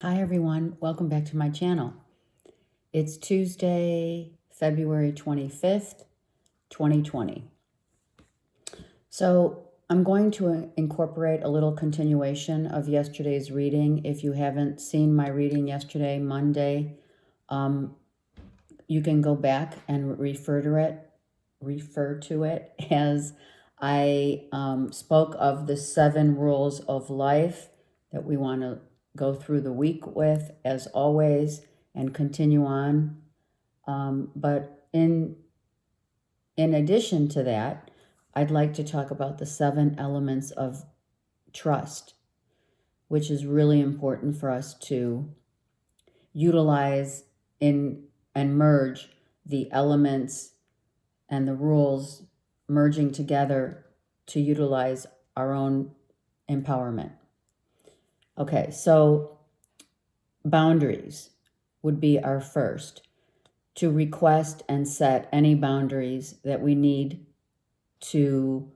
Hi everyone, welcome back to my channel. It's Tuesday, February 25th, 2020. So I'm going to incorporate a little continuation of yesterday's reading. If you haven't seen my reading yesterday, Monday, you can go back and refer to it as I spoke of the 7 rules of life that we want to go through the week with, as always, and continue on. But in addition to that, I'd like to talk about the 7 elements of trust, which is really important for us to utilize and merge the elements and the rules merging together to utilize our own empowerment. Okay, so boundaries would be our first. To request and set any boundaries that we need to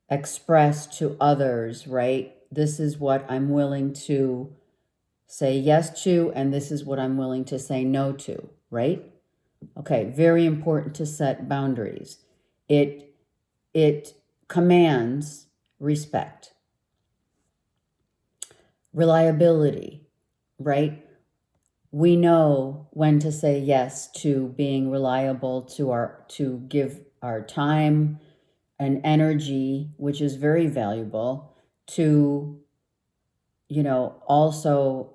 express to others, right? This is what I'm willing to say yes to, and this is what I'm willing to say no to, right? Okay, very important to set boundaries. It commands respect. Reliability, right? We know when to say yes to being reliable to give our time and energy, which is very valuable, to, also,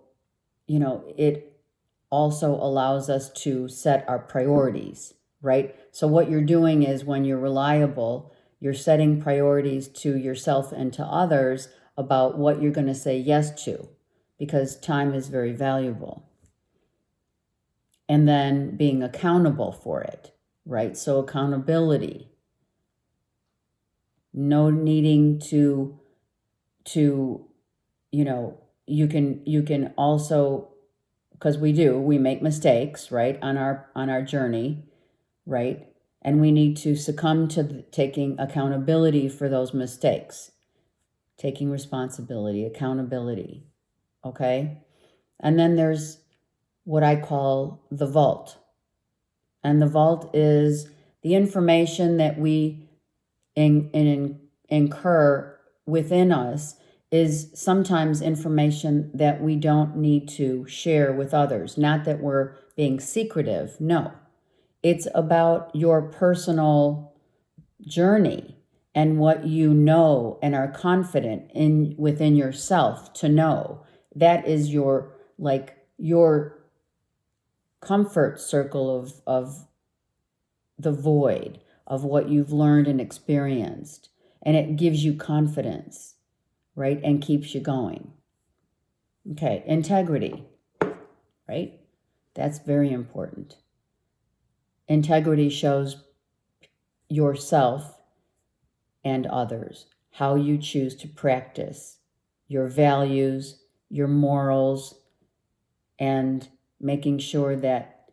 it also allows us to set our priorities, right? So what you're doing is when you're reliable, you're setting priorities to yourself and to others about what you're going to say yes to, because time is very valuable. And then being accountable for it, right? So accountability. No needing to you can also, because we make mistakes, right, on our journey, right? And we need to succumb to taking accountability for those mistakes, taking responsibility, accountability, okay? And then there's what I call the vault. And the vault is the information that we incur within us is sometimes information that we don't need to share with others. Not that we're being secretive, no. It's about your personal journey and what you know and are confident in within yourself to know. That is your comfort circle of the void of what you've learned and experienced. And it gives you confidence, right? And keeps you going. Okay, integrity, right? That's very important. Integrity shows yourself and others how you choose to practice your values, your morals, and making sure that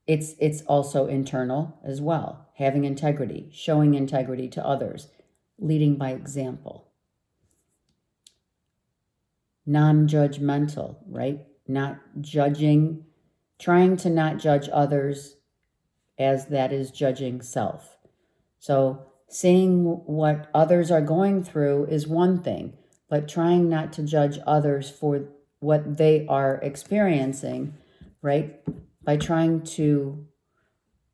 it's also internal as well. Having integrity, showing integrity to others, leading by example. Non-judgmental, right? Not judging, trying to not judge others as that is judging self. So seeing what others are going through is one thing, but trying not to judge others for what they are experiencing, right? By trying to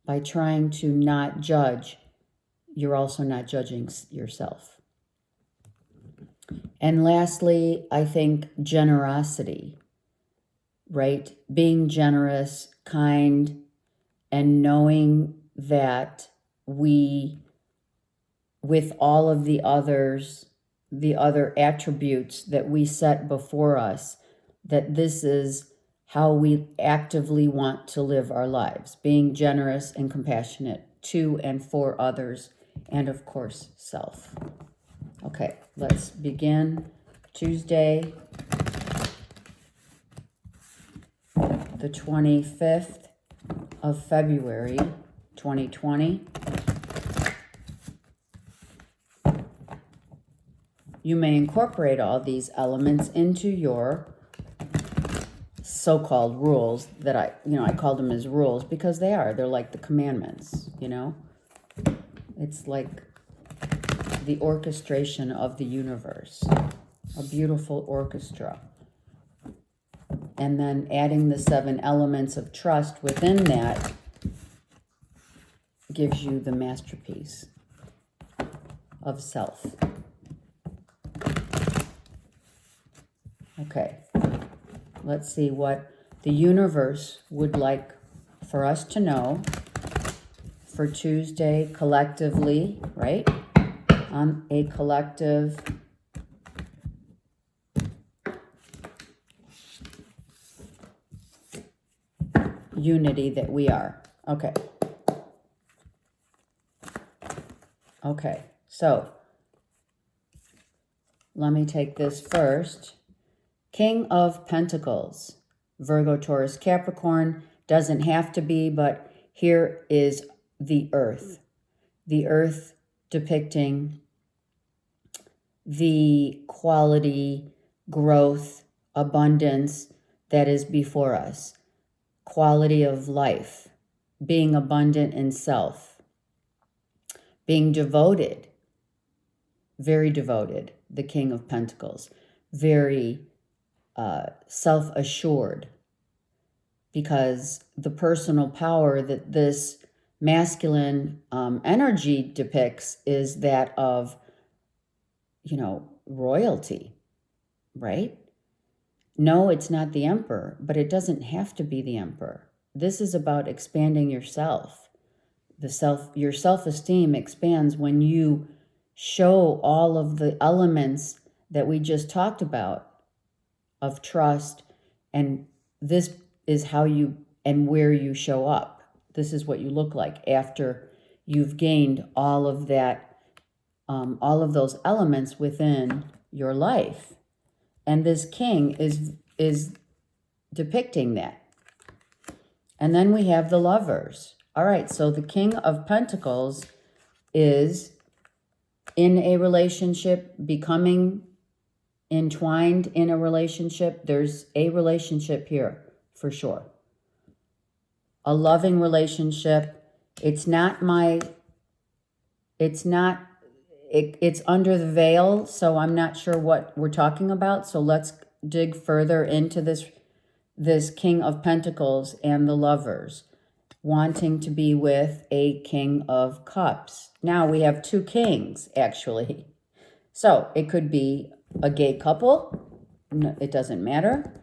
not judge, you're also not judging yourself. And lastly, I think generosity, right? Being generous, kind, and knowing that we, with all of the other attributes that we set before us, that this is how we actively want to live our lives, being generous and compassionate to and for others, and of course, self. Okay, let's begin. Tuesday, the 25th of February, 2020. You may incorporate all these elements into your so-called rules that I called them as rules because they are. They're like the commandments, It's like the orchestration of the universe, a beautiful orchestra. And then adding the 7 elements of trust within that gives you the masterpiece of self. Okay, let's see what the universe would like for us to know for Tuesday collectively, right? On a collective unity that we are. Okay. Okay, so let me take this first. King of Pentacles, Virgo, Taurus, Capricorn, doesn't have to be, but here is the earth. The earth depicting the quality, growth, abundance that is before us. Quality of life, being abundant in self, being devoted, very devoted, the King of Pentacles, very self-assured, because the personal power that this masculine energy depicts is that of, royalty, right? No, it's not the emperor, but it doesn't have to be the emperor. This is about expanding yourself. Your self-esteem expands when you show all of the elements that we just talked about of trust, and this is how you and where you show up. This is what you look like after you've gained all of that, all of those elements within your life. And this king is depicting that. And then we have the Lovers. All right, so the King of Pentacles is in a relationship, becoming entwined in a relationship. There's a relationship here for sure. A loving relationship. It's under the veil, so I'm not sure what we're talking about. So let's dig further into this King of Pentacles and the Lovers wanting to be with a King of Cups. Now we have 2 kings, actually. So it could be a gay couple. No, it doesn't matter.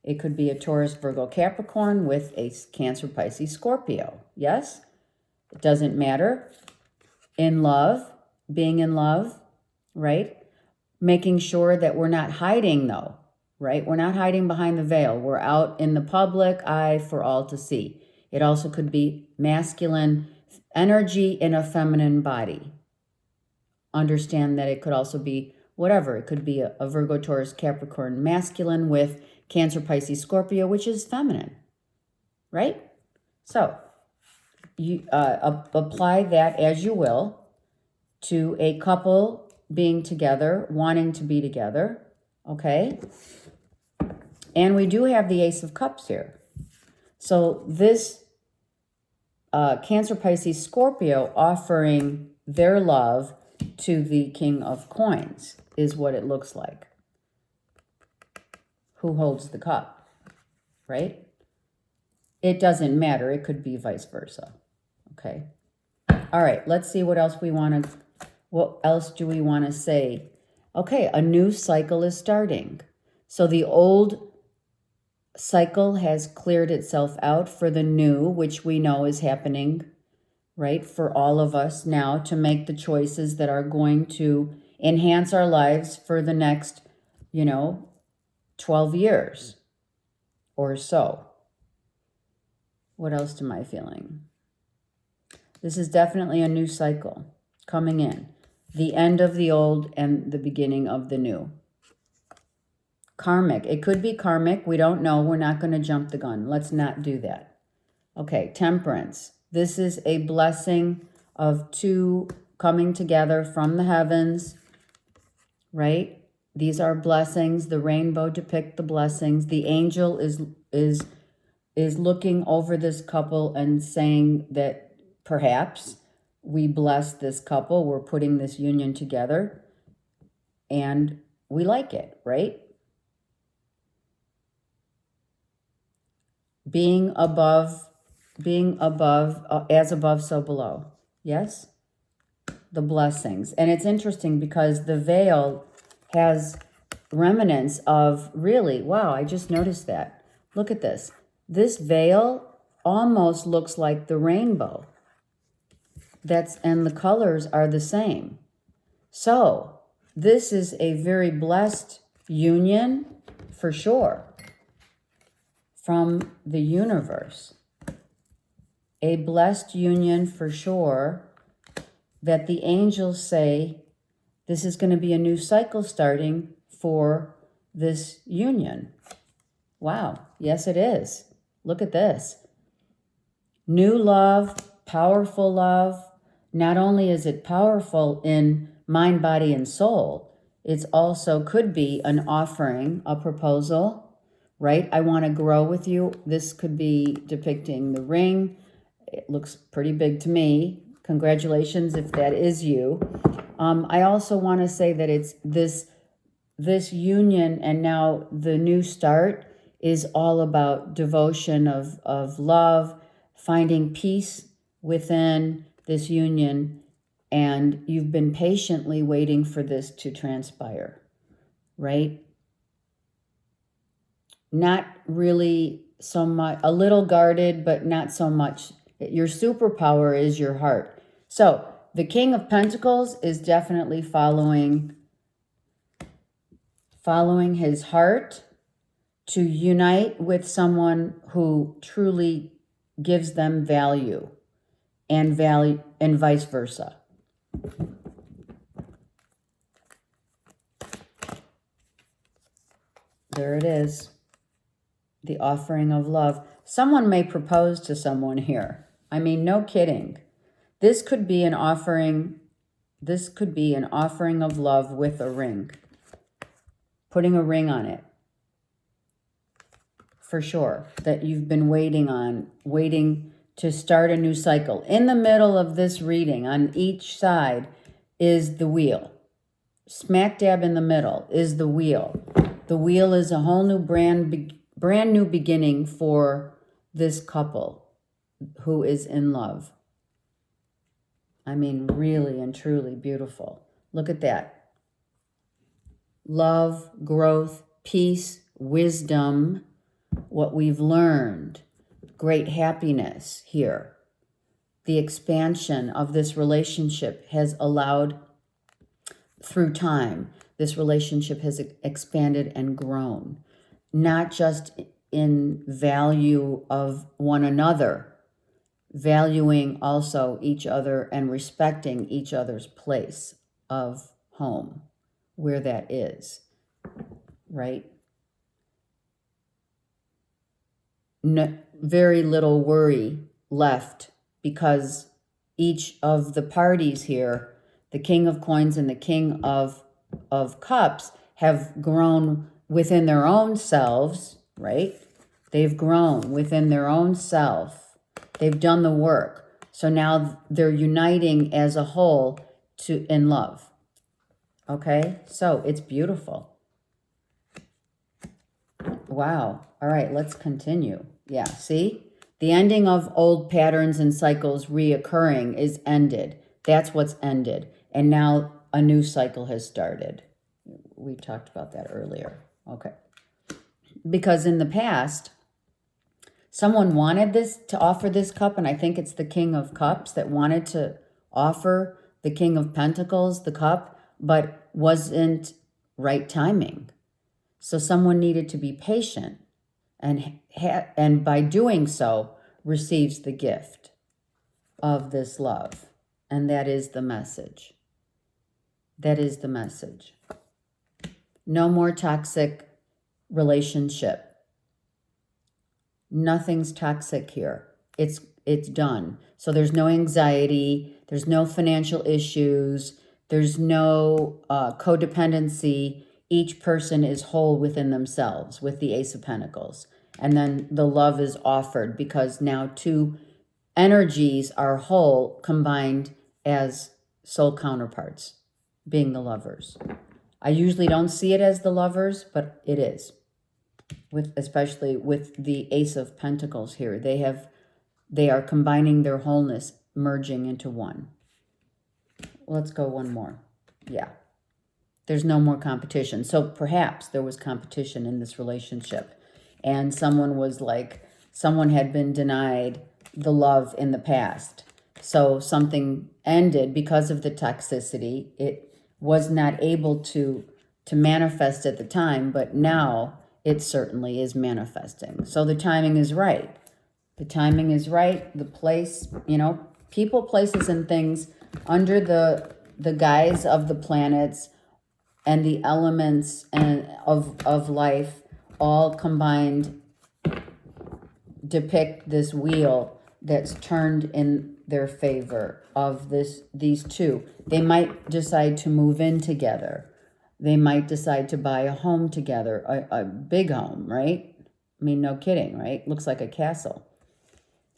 It could be a Taurus, Virgo, Capricorn with a Cancer, Pisces, Scorpio. Yes? It doesn't matter. In love, being in love, right? Making sure that we're not hiding, though, right? We're not hiding behind the veil. We're out in the public eye for all to see. It also could be masculine energy in a feminine body. Understand that it could also be whatever. It could be a Virgo, Taurus, Capricorn masculine with Cancer, Pisces, Scorpio, which is feminine, right? So you apply that as you will to a couple being together, wanting to be together, okay? And we do have the Ace of Cups here. So this Cancer, Pisces, Scorpio offering their love to the King of Coins is what it looks like. Who holds the cup, right? It doesn't matter. It could be vice versa, okay? All right, let's see what else what else do we want to say? Okay, a new cycle is starting. So the old cycle has cleared itself out for the new, which we know is happening, right, for all of us now to make the choices that are going to enhance our lives for the next, 12 years or so. What else am I feeling? This is definitely a new cycle coming in. The end of the old and the beginning of the new. Karmic. It could be karmic. We don't know. We're not going to jump the gun. Let's not do that. Okay, Temperance. This is a blessing of 2 coming together from the heavens, right? These are blessings. The rainbow depicts the blessings. The angel is looking over this couple and saying that perhaps we bless this couple. We're putting this union together and we like it, right? Being above, as above, so below. Yes? The blessings. And it's interesting because the veil has remnants of really, wow, I just noticed that. Look at this. This veil almost looks like the rainbow. And the colors are the same. So this is a very blessed union for sure from the universe. A blessed union for sure that the angels say this is going to be a new cycle starting for this union. Wow. Yes, it is. Look at this. New love, powerful love. Not only is it powerful in mind, body, and soul, it's also could be an offering, a proposal, right? I want to grow with you. This could be depicting the ring. It looks pretty big to me. Congratulations if that is you. I also want to say that it's this union and now the new start is all about devotion of love, finding peace within this union, and you've been patiently waiting for this to transpire, right? Not really so much, a little guarded, but not so much. Your superpower is your heart. So the King of Pentacles is definitely following his heart to unite with someone who truly gives them value and vice versa. There it is. The offering of love. Someone may propose to someone here. I mean, no kidding. This could be an offering. This could be an offering of love with a ring. Putting a ring on it. For sure. That you've been waiting to start a new cycle. In the middle of this reading, on each side, is the wheel. Smack dab in the middle is the wheel. The wheel is a whole new brand new beginning for this couple who is in love. I mean, really and truly beautiful. Look at that. Love, growth, peace, wisdom, what we've learned, great happiness here. The expansion of this relationship has allowed, through time, this relationship has expanded and grown, not just in value of one another, valuing also each other and respecting each other's place of home, where that is, right? No, very little worry left because each of the parties here, the King of Coins and the King of Cups, have grown within their own selves, right? They've grown within their own self. They've done the work. So now they're uniting as a whole in love. Okay? So it's beautiful. Wow. All right, let's continue. Yeah, see? The ending of old patterns and cycles reoccurring is ended. That's what's ended. And now a new cycle has started. We talked about that earlier. Okay. Because in the past, someone wanted to offer this cup, and I think it's the King of Cups that wanted to offer the King of Pentacles the cup, but wasn't right timing. So someone needed to be patient and by doing so receives the gift of this love. And that is the message. That is the message. No more toxic relationship. Nothing's toxic here. It's done. So there's no anxiety. There's no financial issues. There's no codependency. each person is whole within themselves with the Ace of Pentacles. And then the love is offered because now two energies are whole combined as soul counterparts, being the lovers. I usually don't see it as the lovers, but it is. Especially with the Ace of Pentacles here. They are combining their wholeness, merging into one. Let's go one more. Yeah. There's no more competition. So perhaps there was competition in this relationship. And someone had been denied the love in the past. So something ended because of the toxicity. It was not able to manifest at the time, but now it certainly is manifesting. So the timing is right. The timing is right. The place, people, places, and things under the guise of the planets and the elements and of life all combined depict this wheel that's turned in their favor of these two. They might decide to move in together. They might decide to buy a home together, a big home, right? I mean, no kidding, right? Looks like a castle.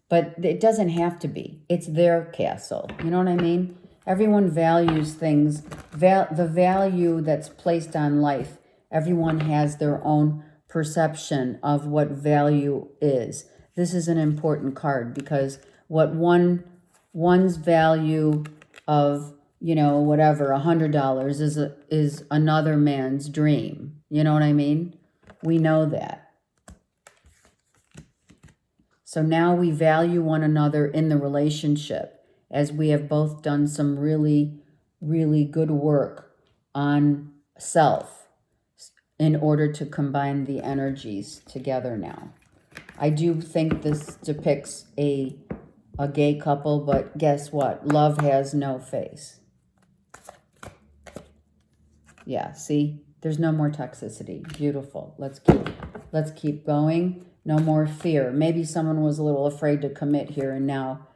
But it doesn't have to be. It's their castle. You know what I mean? Everyone values things, the value that's placed on life. Everyone has their own perception of what value is. This is an important card because what one's value of, whatever, $100 is another man's dream. You know what I mean? We know that. So now we value one another in the relationship as we have both done some really, really good work on self in order to combine the energies together now. I do think this depicts a gay couple, but guess what? Love has no face. Yeah, see? There's no more toxicity. Beautiful. Let's keep going. No more fear. Maybe someone was a little afraid to commit here, and now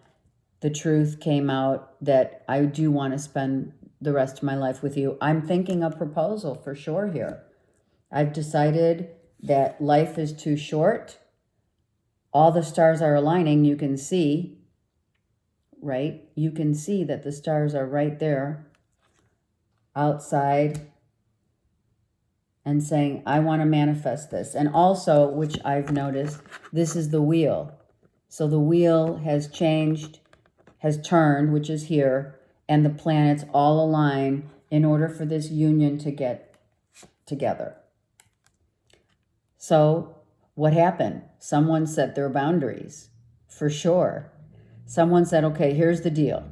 the truth came out that I do want to spend the rest of my life with you. I'm thinking a proposal for sure here. I've decided that life is too short. All the stars are aligning. You can see, right? You can see that the stars are right there outside and saying, I want to manifest this. And also, which I've noticed, this is the wheel. So the wheel has changed, has turned, which is here, and the planets all align in order for this union to get together. So what happened? Someone set their boundaries, for sure. Someone said, okay, here's the deal.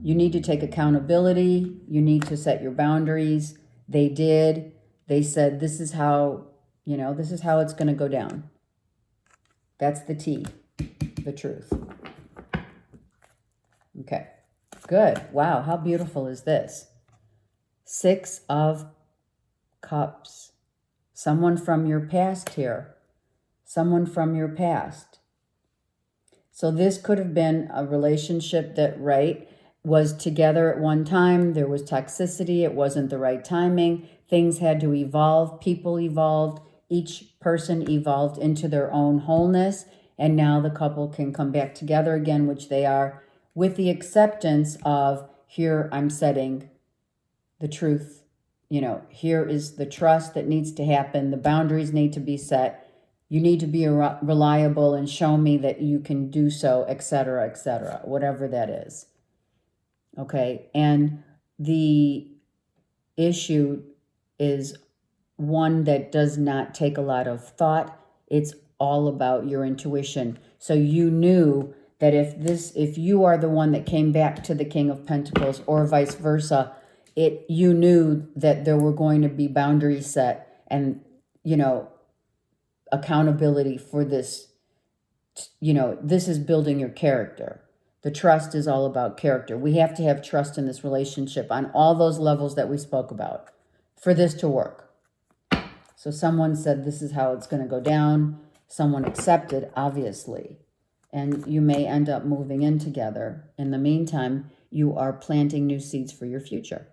You need to take accountability. You need to set your boundaries. They did. They said, this is how it's going to go down. That's the tea, the truth. Okay, good. Wow, how beautiful is this? 6 of Cups. Someone from your past here. Someone from your past. So this could have been a relationship that, was together at one time. There was toxicity. It wasn't the right timing. Things had to evolve. People evolved. Each person evolved into their own wholeness. And now the couple can come back together again, which they are, with the acceptance of, here I'm setting the truth. Here is the trust that needs to happen. The boundaries need to be set. You need to be reliable and show me that you can do so, etc., whatever that is. Okay, and the issue is one that does not take a lot of thought. It's all about your intuition. So you knew that if you are the one that came back to the King of Pentacles or vice versa, you knew that there were going to be boundaries set and, accountability for this. This is building your character. The trust is all about character. We have to have trust in this relationship on all those levels that we spoke about for this to work. So someone said this is how it's going to go down. Someone accepted, obviously. And you may end up moving in together. In the meantime, you are planting new seeds for your future.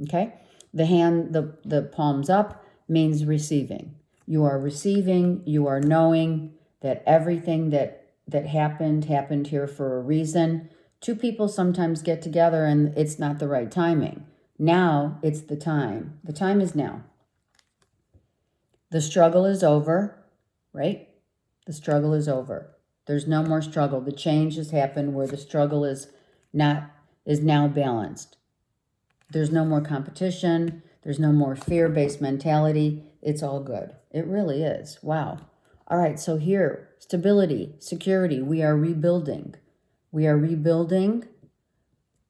Okay? The hand, the palms up means receiving. You are receiving, you are knowing that everything that happened here for a reason. Two people sometimes get together and it's not the right timing. Now it's the time. The time is now. The struggle is over, right? The struggle is over. There's no more struggle. The change has happened where the struggle is now balanced. There's no more competition. There's no more fear-based mentality. It's all good. It really is. Wow. All right, so here, stability, security. We are rebuilding. We are rebuilding,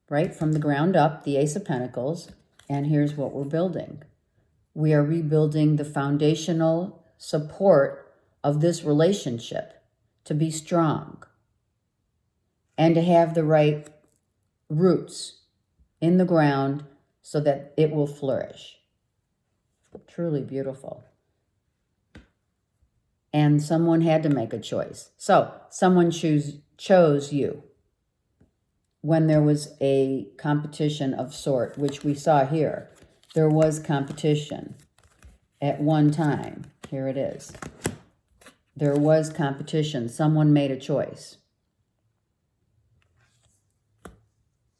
right, from the ground up, the Ace of Pentacles. And here's what we're building. We are rebuilding the foundational support of this relationship to be strong and to have the right roots in the ground so that it will flourish. Truly beautiful. And someone had to make a choice. So someone chose you when there was a competition of sort, which we saw here. There was competition at one time. Here it is. There was competition. Someone made a choice.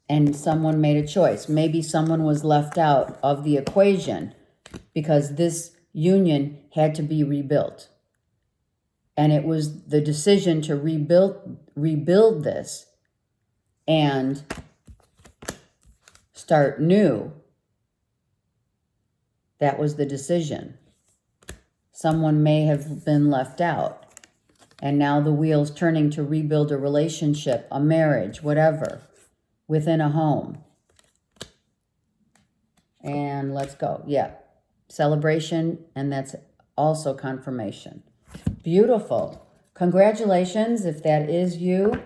And someone made a choice. Maybe someone was left out of the equation because this union had to be rebuilt. And it was the decision to rebuild this and start new. That was the decision. Someone may have been left out. And now the wheel's turning to rebuild a relationship, a marriage, whatever, within a home. And let's go. Yeah. Celebration, and that's also confirmation. Beautiful. Congratulations if that is you.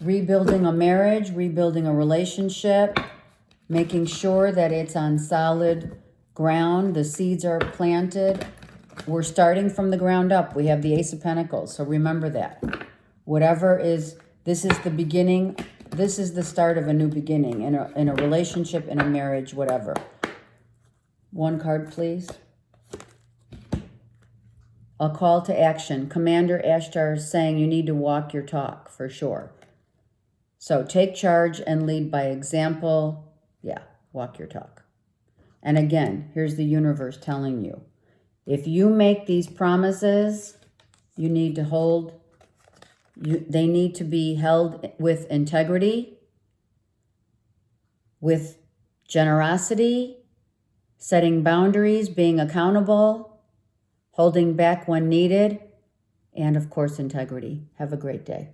Rebuilding a marriage, rebuilding a relationship, making sure that it's on solid ground. The seeds are planted. We're starting from the ground up. We have the Ace of Pentacles, so remember that. This is the beginning. This is the start of a new beginning in a relationship, in a marriage, whatever. One card, please. A call to action. Commander Ashtar is saying you need to walk your talk for sure. So take charge and lead by example. Yeah, walk your talk. And again, here's the universe telling you, if you make these promises, you need to hold. They need to be held with integrity, with generosity, setting boundaries, being accountable, holding back when needed, and of course, integrity. Have a great day.